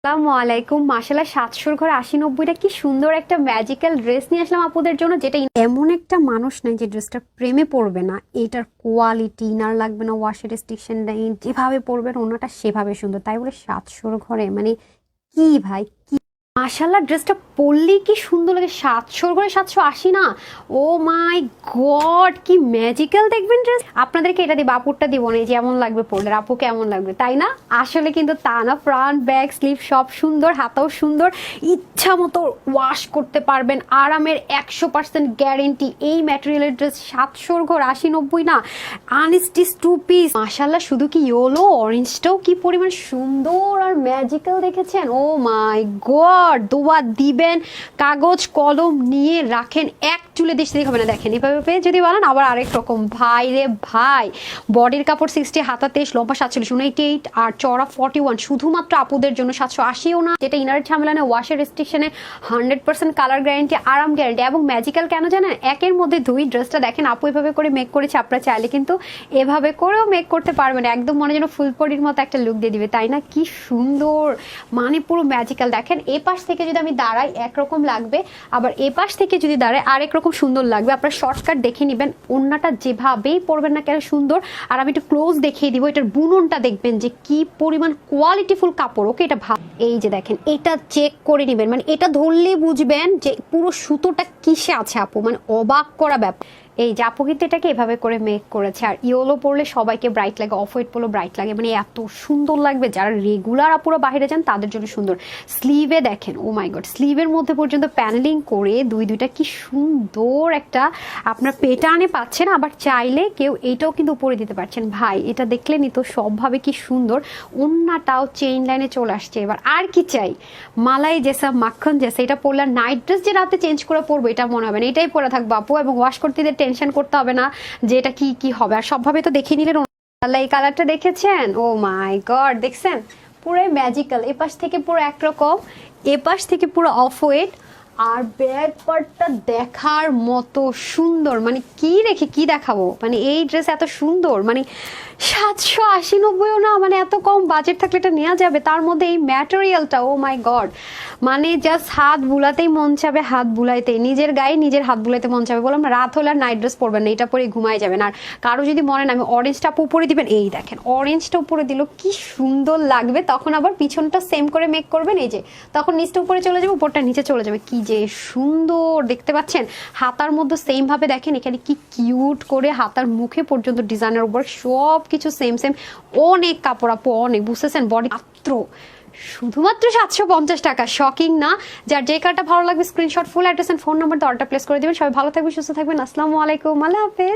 আসসালামু আলাইকুম। মাশাআল্লাহ 700 ঘরে 80-90টা কি সুন্দর একটা ম্যাজিক্যাল ড্রেস নিয়ে আসলাম আপুদের জন্য, যেটা এমন একটা মানুষ নাই যে ড্রেসটা প্রেমে পড়বে না। এটার কোয়ালিটি ইনার লাগবে না, ওয়াশের রেস্ট্রিকশন নেই, যেভাবে পরবেন ওনাটা সেভাবে সুন্দর। তাই বলে 700 ঘরে মানে কি ভাই, কি মাশাআল্লাহ ড্রেসটা পরলেই কি সুন্দর লাগে। 700 করে 780 না, ও মাই গড কি ম্যাজিক্যাল দেখবেন ড্রেস। আপনাদেরকে এটা দিব, আপুরটা দিব না, যেমন লাগবে পরলে আপু কেমন লাগবে তাই না। আসলে কিন্তু তা না, ফ্রন্ট ব্যাক স্লিভ সব সুন্দর, হাতাও সুন্দর, ইচ্ছা মতো ওয়াশ করতে পারবেন, আরামের 100% গ্যারেন্টি। এই ম্যাটেরিয়ালের ড্রেস 700 ঘর 80-90 না, আনস্টিচ 2 পিস। মাশাআল্লাহ শুধু কি ইয়েলো, অরেঞ্জটাও কি পরিমাণ সুন্দর আর ম্যাজিক্যাল দেখেছেন। ও মাই গড, দোয়া দিবেন, কাগজ কলম নিয়ে রাখেন, এক চুলে দেশ দিকে হবে না। দেখেন এভাবে যদি বলেন আবার আরেক রকম। ভাই রে ভাই, বডির কাপড় 60, হাতা 23, লম্বা 47, 188 আর চড়া 41। শুধুমাত্র আপুদের জন্য 780ও না, যেটা ইনারের ঝামেলা নেই, ওয়াশের রেস্ট্রিকশনে 100% কালার গ্যারেন্টি, আরাম গ্যারেন্টি এবং ম্যাজিক্যাল কেন জানেন, একের মধ্যে দুই। ড্রেসটা দেখেন আপু এভাবে করে মেক করেছে, আপনারা চাইলে কিন্তু এভাবে করেও মেক করতে পারবেন, একদম মনে যেন ফুল বডির মতো একটা লুক দিয়ে দিবে তাই না। কি সুন্দর, মানে পুরো ম্যাজিক্যাল। দেখেন এ পাশ থেকে যদি আমি দাঁড়াই একরকম লাগবে, আবার এ পাশ থেকে যদি দাঁড়াই আরেক রকম সুন্দর লাগবে। আপনারা শর্টকাট দেখে নেবেন, ওন্নাটা যেভাবেই পরবেন না কেন সুন্দর। আর আমি একটু ক্লোজ দেখিয়ে দিব, এটার বুননটা দেখবেন যে কি পরিমাণ কোয়ালিটিফুল কাপড়। ওকে, এটা এই যে দেখেন, এটা চেক করে নেবেন, মানে এটা ধরলেই বুঝবেন যে পুরো সুতোটা কিসে আছে আপু, মানে অবাক করা ব্যাপার। এই যে আপু কিন্তু এটাকে এভাবে করে মেক করেছে। আর ইয়েলো পরলে সবাইকে ব্রাইট লাগে, অফ হোয়াইট পরলে ব্রাইট লাগে, মানে এত সুন্দর লাগবে। যারা রেগুলার আপুরা বাইরে যান তাদের জন্য সুন্দর। স্লিভে দেখেন, ও মাই গড, স্লিভের মধ্যে পর্যন্ত প্যানেলিং করে দুইটা কি সুন্দর একটা আপনার পেটানে পাচ্ছেন। আবার চাইলে কেউ এইটাও কিন্তু উপরে দিতে পারছেন। ভাই এটা দেখলেনই তো সবভাবে কি সুন্দর। ওন্নাটাও চেইন লাইনে চলে আসছে। এবার আর কি চাই, মালাই জেসা মাখন জেসা। এটা পরলে নাইট ড্রেস যে রাতে চেঞ্জ করে পরবো এটা মনে হবে না, এটাই পরে থাকবো আপু। এবং ওয়াশ করতে টেনশন করতে হবে না যে এটা কি কি হবে। আর সবভাবে তো দেখে নিলেন। এই কালারটা দেখেছেন, ও মাই গড, দেখছেন পুরো ম্যাজিক্যাল। এপাশ থেকে পুরো একরকম, এপাশ থেকে পুরো অফ হোয়াইট। আর ব্যাক পার্টটা দেখার মতো সুন্দর, মানে কি রেখে কি দেখাবো। মানে এই ড্রেস এত সুন্দর, মানে 780-90ও না, মানে এত কম বাজেট থাকলে এটা নেওয়া যাবে। তার মধ্যে এই ম্যাটেরিয়ালটা, ও মাই গড, মানে জাস্ট হাত বুলাতেই মন চাবে, হাত বুলাইতে নিজের গায়ে নিজের হাত বুলাইতে মন চাবে। বললাম রাত হলে আর নাইট ড্রেস পরবেন না, এটা পরে ঘুমাই যাবেন। আর কারো যদি মনে না আমি অরেঞ্জটা উপরে দিবেন, এই দেখেন অরেঞ্জটা উপরে দিল কি সুন্দর লাগবে। তখন আবার পিছনটা সেম করে মেক করবেন, এই যে তখন নিচটা উপরে চলে যাবে, উপরটা নিচে চলে যাবে, কি যে সুন্দর দেখতে পাচ্ছেন। হাতার মধ্যে সেম ভাবে দেখেন এখানে কি কিউট করে হাতার মুখে পর্যন্ত ডিজাইনের উপর সব কিছু সেম সেম। অনেক কাপড় আপু, অনেক, বুঝতেছেন। বডি মাত্র শুধুমাত্র 750 টাকা। শকিং না? যার যে কারটা ভালো লাগবে screenshot, full address and phone number দিয়ে অর্ডার প্লেস করে দিবেন। সবাই ভালো থাকবেন, সুস্থ থাকবেন। আসসালামু আলাইকুম, আল্লাহ হাফেজ।